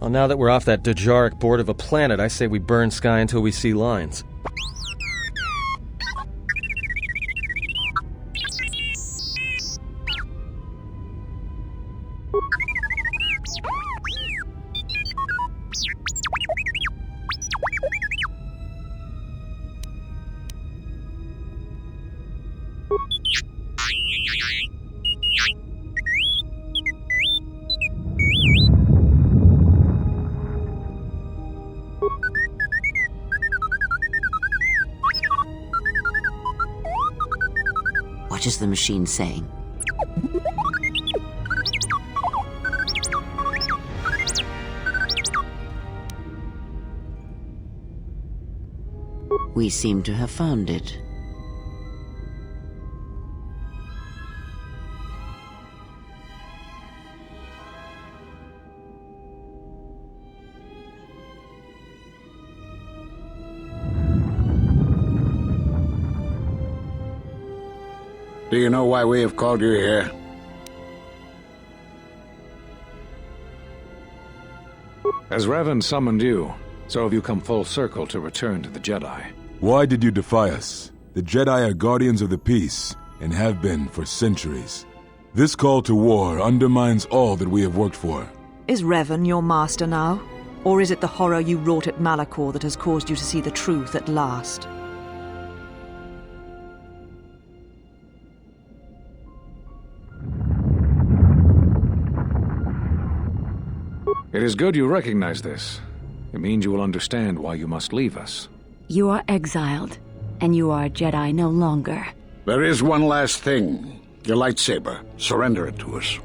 Well, now that we're off that Dejaric board of a planet, I say we burn sky until we see lines. What is the machine saying? We seem to have found it. Do you know why we have called you here? As Revan summoned you, so have you come full circle to return to the Jedi. Why did you defy us? The Jedi are guardians of the peace, and have been for centuries. This call to war undermines all that we have worked for. Is Revan your master now? Or is it the horror you wrought at Malachor that has caused you to see the truth at last? It is good you recognize this. It means you will understand why you must leave us. You are exiled, and you are a Jedi no longer. There is one last thing. Your lightsaber. Surrender it to us.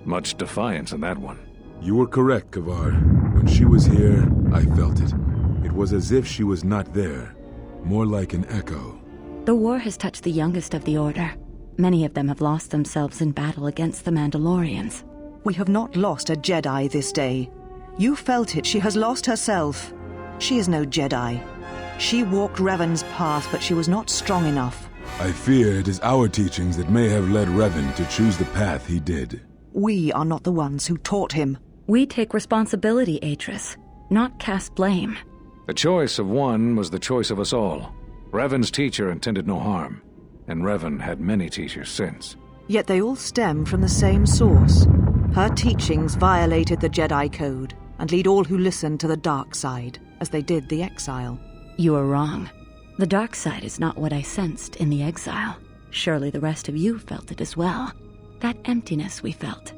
Much defiance in that one. You were correct, Kavar. When she was here, I felt it. It was as if she was not there. More like an echo. The war has touched the youngest of the Order. Many of them have lost themselves in battle against the Mandalorians. We have not lost a Jedi this day. You felt it. She has lost herself. She is no Jedi. She walked Revan's path, but she was not strong enough. I fear it is our teachings that may have led Revan to choose the path he did. We are not the ones who taught him. We take responsibility, Atris, not cast blame. The choice of one was the choice of us all. Revan's teacher intended no harm, and Revan had many teachers since. Yet they all stem from the same source. Her teachings violated the Jedi Code and lead all who listen to the dark side, as they did the exile. You are wrong. The dark side is not what I sensed in the exile. Surely the rest of you felt it as well. That emptiness we felt.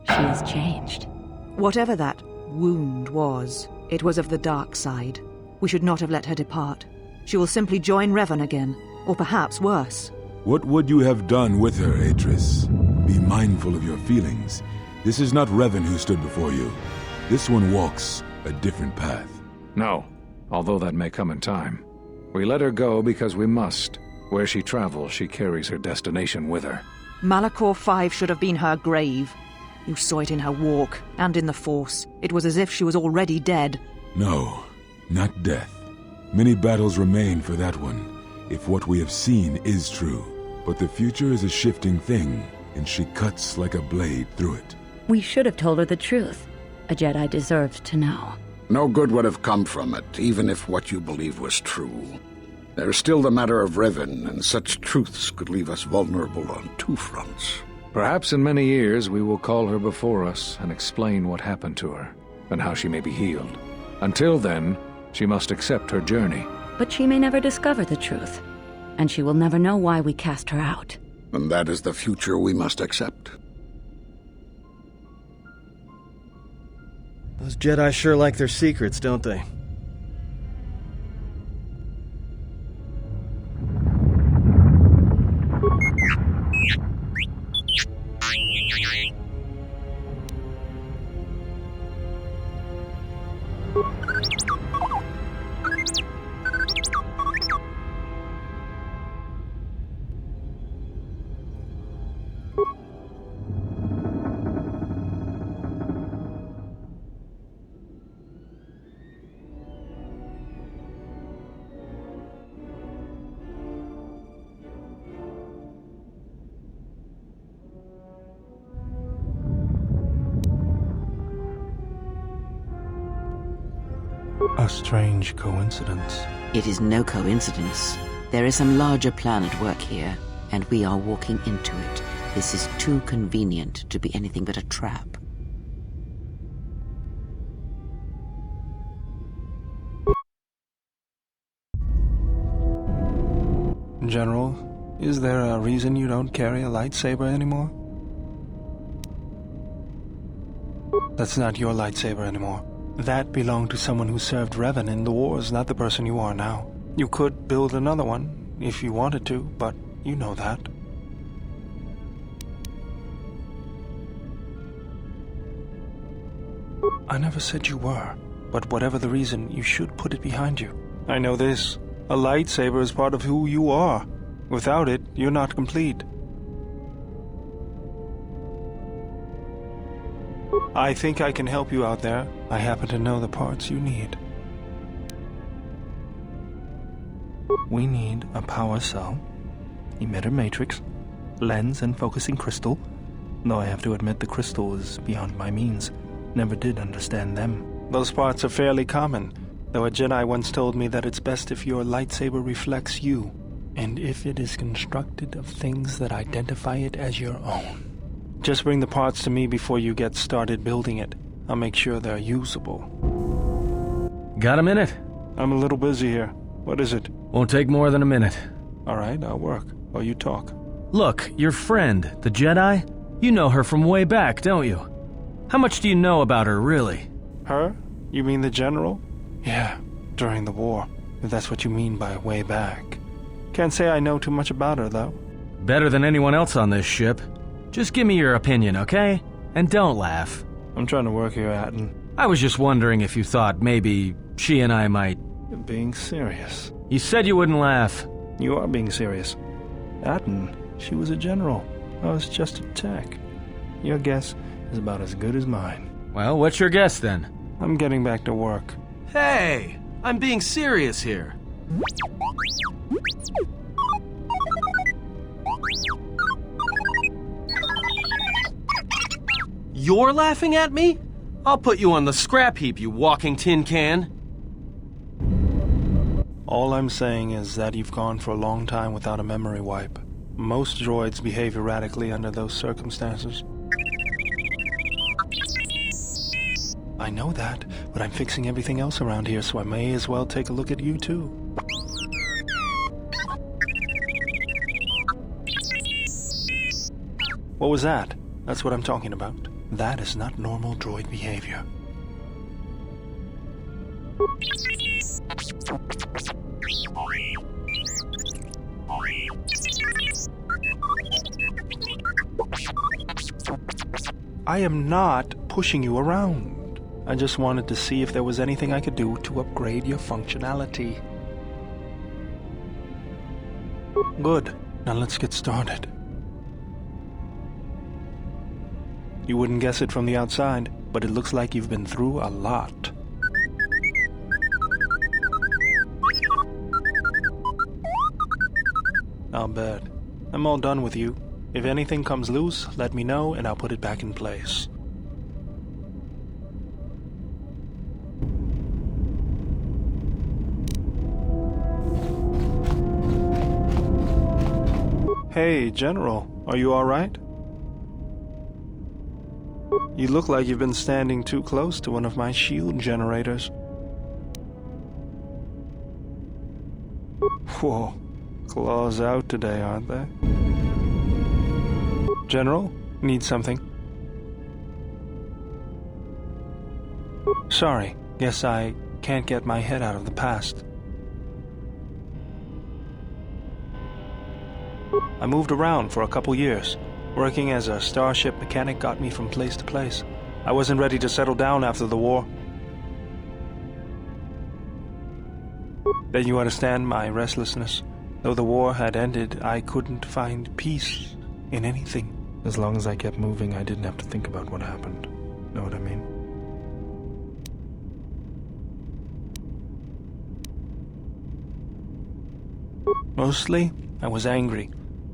She has changed. Whatever that wound was, it was of the dark side. We should not have let her depart. She will simply join Revan again, or perhaps worse. What would you have done with her, Atris? Be mindful of your feelings. This is not Revan who stood before you. This one walks a different path. No, although that may come in time. We let her go because we must. Where she travels, she carries her destination with her. Malachor 5 should have been her grave. You saw it in her walk, and in the Force. It was as if she was already dead. No, not death. Many battles remain for that one, if what we have seen is true. But the future is a shifting thing, and she cuts like a blade through it. We should have told her the truth. A Jedi deserved to know. No good would have come from it, even if what you believe was true. There is still the matter of Revan, and such truths could leave us vulnerable on two fronts. Perhaps in many years we will call her before us and explain what happened to her, and how she may be healed. Until then, she must accept her journey. But she may never discover the truth, and she will never know why we cast her out. And that is the future we must accept. Those Jedi sure like their secrets, don't they? A strange coincidence. It is no coincidence. There is some larger plan at work here, and we are walking into it. This is too convenient to be anything but a trap. General, is there a reason you don't carry a lightsaber anymore? That's not your lightsaber anymore. That belonged to someone who served Revan in the wars, not the person you are now. You could build another one, if you wanted to, but you know that. I never said you were, but whatever the reason, you should put it behind you. I know this. A lightsaber is part of who you are. Without it, you're not complete. I think I can help you out there. I happen to know the parts you need. We need a power cell, emitter matrix, lens and focusing crystal, though I have to admit the crystal is beyond my means. Never did understand them. Those parts are fairly common, though a Jedi once told me that it's best if your lightsaber reflects you, and if it is constructed of things that identify it as your own. Just bring the parts to me before you get started building it. I'll make sure they're usable. Got a minute? I'm a little busy here. What is it? Won't take more than a minute. All right, I'll work while you talk. Look, your friend, the Jedi? You know her from way back, don't you? How much do you know about her, really? Her? You mean the General? Yeah, during the war, if that's what you mean by way back. Can't say I know too much about her, though. Better than anyone else on this ship. Just give me your opinion, okay? And don't laugh. I'm trying to work here, Atten. I was just wondering if you thought maybe she and I might... You're being serious. You said you wouldn't laugh. You are being serious. Atten, she was a general. I was just a tech. Your guess is about as good as mine. Well, what's your guess then? I'm getting back to work. Hey! I'm being serious here. You're laughing at me? I'll put you on the scrap heap, you walking tin can. All I'm saying is that you've gone for a long time without a memory wipe. Most droids behave erratically under those circumstances. I know that, but I'm fixing everything else around here, so I may as well take a look at you too. What was that? That's what I'm talking about. That is not normal droid behavior. I am not pushing you around. I just wanted to see if there was anything I could do to upgrade your functionality. Good. Now let's get started. You wouldn't guess it from the outside, but it looks like you've been through a lot. I'll bet. I'm all done with you. If anything comes loose, let me know and I'll put it back in place. Hey, General, are you all right? You look like you've been standing too close to one of my shield generators. Whoa, claws out today, aren't they? General, need something? Sorry, guess I can't get my head out of the past. I moved around for a couple years. Working as a starship mechanic got me from place to place. I wasn't ready to settle down after the war. Then you understand my restlessness. Though the war had ended, I couldn't find peace in anything. As long as I kept moving, I didn't have to think about what happened. Know what I mean? Mostly, I was angry.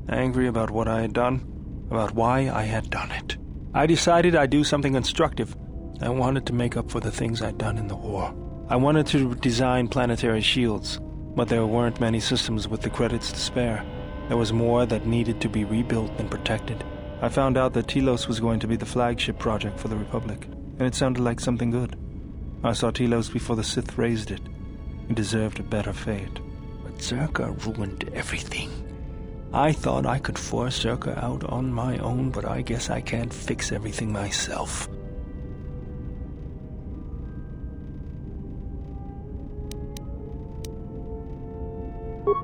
Angry about what I had done. About why I had done it. I decided I'd do something constructive. I wanted to make up for the things I'd done in the war. I wanted to design planetary shields, but there weren't many systems with the credits to spare. There was more that needed to be rebuilt and protected. I found out that Telos was going to be the flagship project for the Republic, and it sounded like something good. I saw Telos before the Sith raised it. It deserved a better fate. But Zerka ruined everything. I thought I could force Zerka out on my own, but I guess I can't fix everything myself.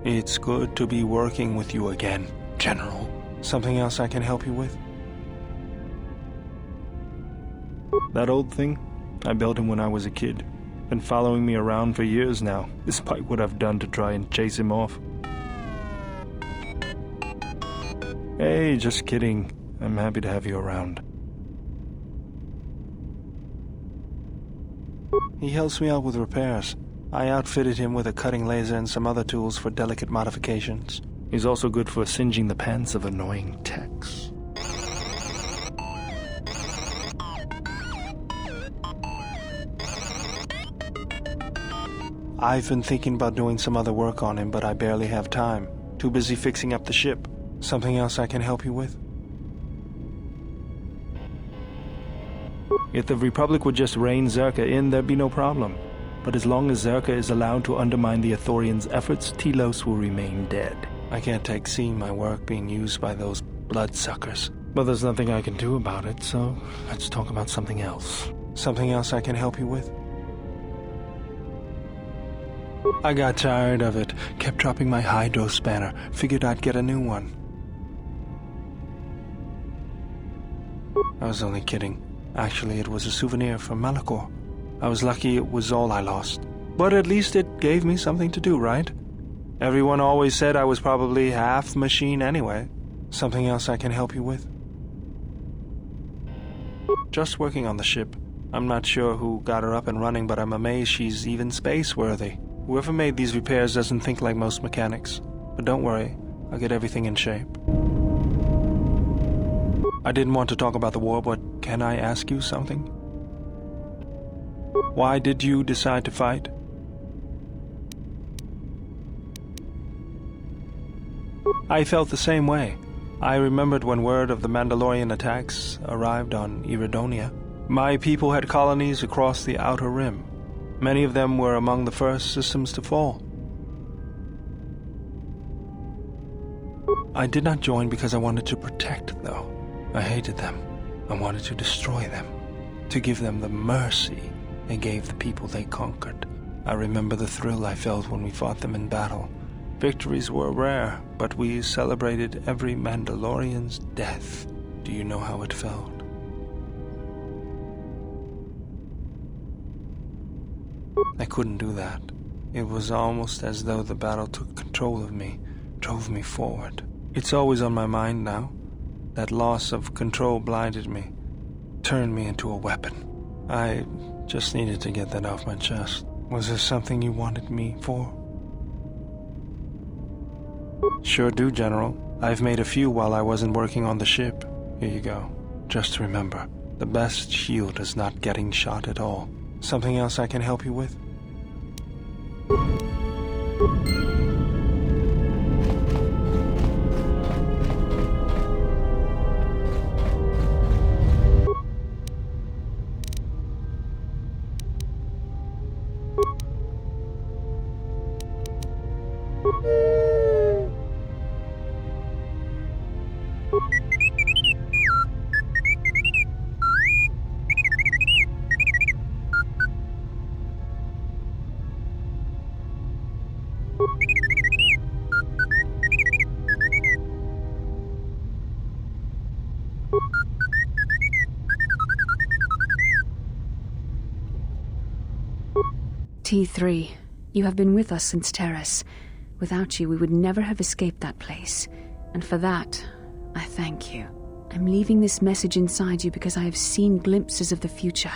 It's good to be working with you again, General. Something else I can help you with? That old thing? I built him when I was a kid. Been following me around for years now, despite what I've done to try and chase him off. Hey, just kidding. I'm happy to have you around. He helps me out with repairs. I outfitted him with a cutting laser and some other tools for delicate modifications. He's also good for singeing the pants of annoying techs. I've been thinking about doing some other work on him, but I barely have time. Too busy fixing up the ship. Something else I can help you with? If the Republic would just rein Zerka in, there'd be no problem. But as long as Zerka is allowed to undermine the Ithorians' efforts, Telos will remain dead. I can't take seeing my work being used by those bloodsuckers. But there's nothing I can do about it, so let's talk about something else. Something else I can help you with? I got tired of it. Kept dropping my hydro spanner. Figured I'd get a new one. I was only kidding. Actually, it was a souvenir from Malachor. I was lucky it was all I lost. But at least it gave me something to do, right? Everyone always said I was probably half machine anyway. Something else I can help you with? Just working on the ship. I'm not sure who got her up and running, but I'm amazed she's even space-worthy. Whoever made these repairs doesn't think like most mechanics. But don't worry, I'll get everything in shape. I didn't want to talk about the war, but can I ask you something? Why did you decide to fight? I felt the same way. I remembered when word of the Mandalorian attacks arrived on Iridonia. My people had colonies across the Outer Rim. Many of them were among the first systems to fall. I did not join because I wanted to protect, though. I hated them. I wanted to destroy them. To give them the mercy they gave the people they conquered. I remember the thrill I felt when we fought them in battle. Victories were rare, but we celebrated every Mandalorian's death. Do you know how it felt? I couldn't do that. It was almost as though the battle took control of me, drove me forward. It's always on my mind now. That loss of control blinded me, turned me into a weapon. I just needed to get that off my chest. Was there something you wanted me for? Sure do, General. I've made a few while I wasn't working on the ship. Here you go. Just remember, the best shield is not getting shot at all. Something else I can help you with? T3, you have been with us since Terrace. Without you, we would never have escaped that place. And for that, I thank you. I'm leaving this message inside you because I have seen glimpses of the future.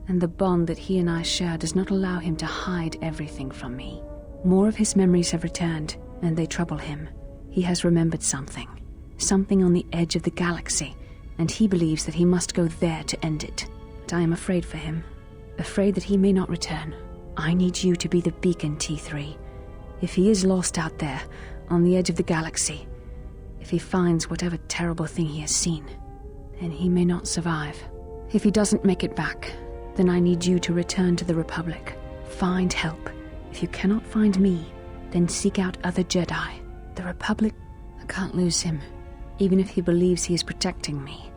And the bond that he and I share does not allow him to hide everything from me. More of his memories have returned, and they trouble him. He has remembered something. Something on the edge of the galaxy, and he believes that he must go there to end it. But I am afraid for him. Afraid that he may not return. I need you to be the beacon, T3. If he is lost out there, on the edge of the galaxy, if he finds whatever terrible thing he has seen, then he may not survive. If he doesn't make it back, then I need you to return to the Republic. Find help. If you cannot find me, then seek out other Jedi. The Republic, I can't lose him, even if he believes he is protecting me.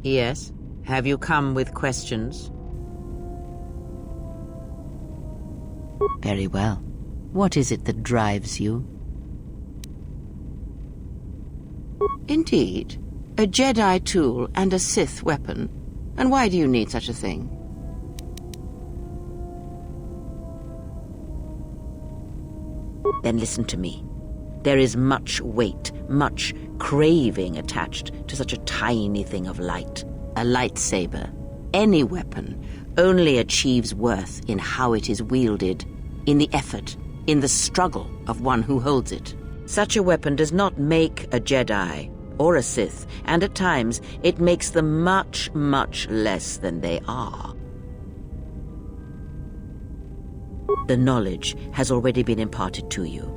Yes? Have you come with questions? Very well. What is it that drives you? Indeed. A Jedi tool and a Sith weapon. And why do you need such a thing? Then listen to me. There is much weight, much craving attached to such a tiny thing of light. A lightsaber, any weapon, only achieves worth in how it is wielded, in the effort, in the struggle of one who holds it. Such a weapon does not make a Jedi, or a Sith, and at times it makes them much, much less than they are. The knowledge has already been imparted to you.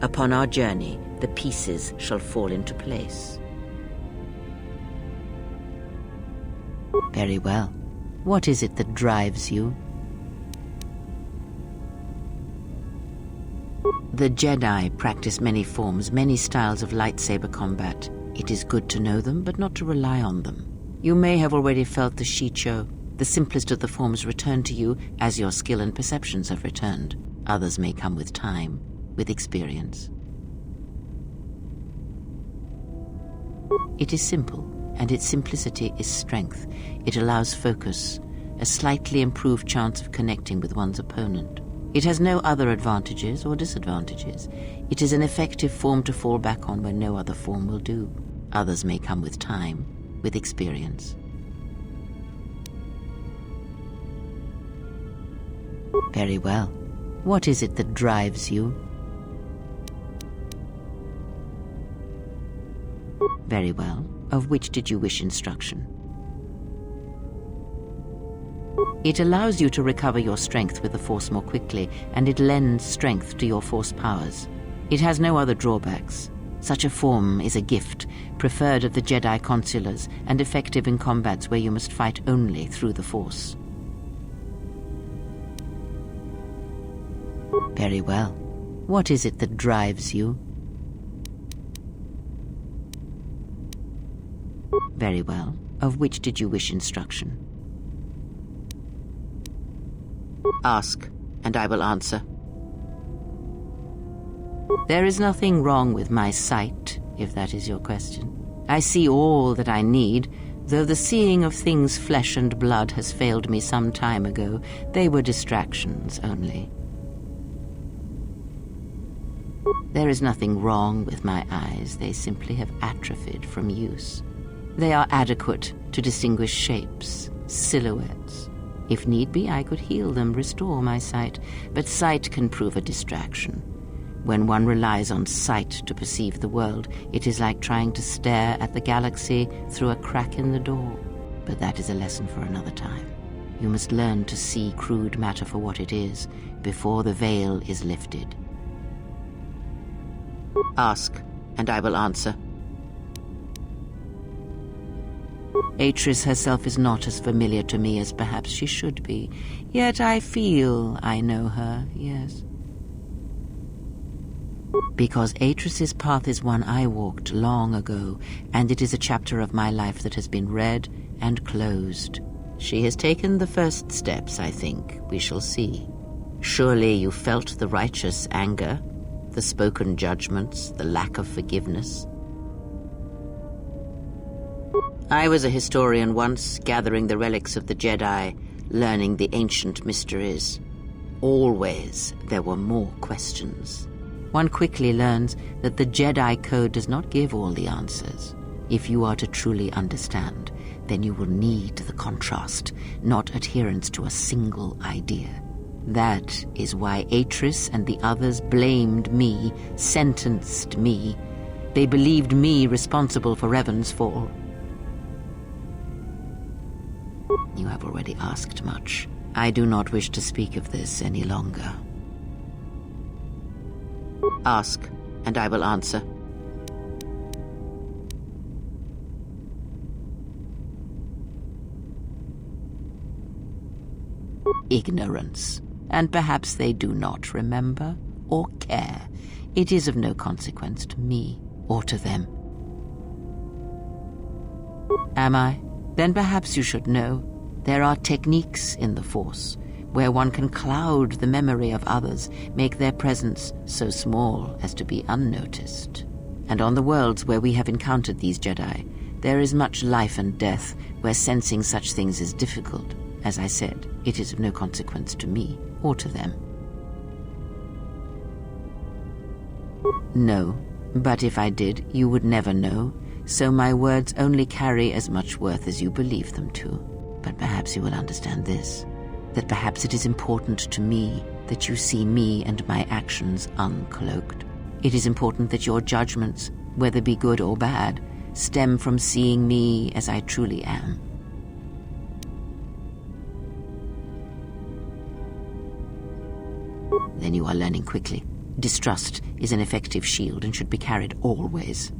Upon our journey, the pieces shall fall into place. Very well. What is it that drives you? The Jedi practice many forms, many styles of lightsaber combat. It is good to know them, but not to rely on them. You may have already felt the Shicho, the simplest of the forms, return to you as your skill and perceptions have returned. Others may come with time, with experience. It is simple, and its simplicity is strength. It allows focus, a slightly improved chance of connecting with one's opponent. It has no other advantages or disadvantages. It is an effective form to fall back on when no other form will do. Others may come with time, with experience. Very well. What is it that drives you? Very well. Of which did you wish instruction? It allows you to recover your strength with the Force more quickly, and it lends strength to your Force powers. It has no other drawbacks. Such a form is a gift, preferred of the Jedi consulars, and effective in combats where you must fight only through the Force. Very well. What is it that drives you? Very well. Of which did you wish instruction? Ask, and I will answer. There is nothing wrong with my sight, if that is your question. I see all that I need, though the seeing of things flesh and blood has failed me some time ago. They were distractions only. There is nothing wrong with my eyes. They simply have atrophied from use. They are adequate to distinguish shapes, silhouettes. If need be, I could heal them, restore my sight, but sight can prove a distraction. When one relies on sight to perceive the world, it is like trying to stare at the galaxy through a crack in the door. But that is a lesson for another time. You must learn to see crude matter for what it is, before the veil is lifted. Ask, and I will answer. Atris herself is not as familiar to me as perhaps she should be, yet I feel I know her, yes. Because Atris's path is one I walked long ago, and it is a chapter of my life that has been read and closed. She has taken the first steps, I think. We shall see. Surely you felt the righteous anger, the spoken judgments, the lack of forgiveness. I was a historian once, gathering the relics of the Jedi, learning the ancient mysteries. Always there were more questions. One quickly learns that the Jedi Code does not give all the answers. If you are to truly understand, then you will need the contrast, not adherence to a single idea. That is why Atris and the others blamed me, sentenced me. They believed me responsible for Revan's fall. You have already asked much. I do not wish to speak of this any longer. Ask, and I will answer. Ignorance. And perhaps they do not remember or care. It is of no consequence to me or to them. Am I? Then perhaps you should know. There are techniques in the Force where one can cloud the memory of others, make their presence so small as to be unnoticed. And on the worlds where we have encountered these Jedi, there is much life and death where sensing such things is difficult. As I said, it is of no consequence to me or to them. No, but if I did, you would never know, so my words only carry as much worth as you believe them to. But perhaps you will understand this, that perhaps it is important to me that you see me and my actions uncloaked. It is important that your judgments, whether be good or bad, stem from seeing me as I truly am. Then you are learning quickly. Distrust is an effective shield and should be carried always.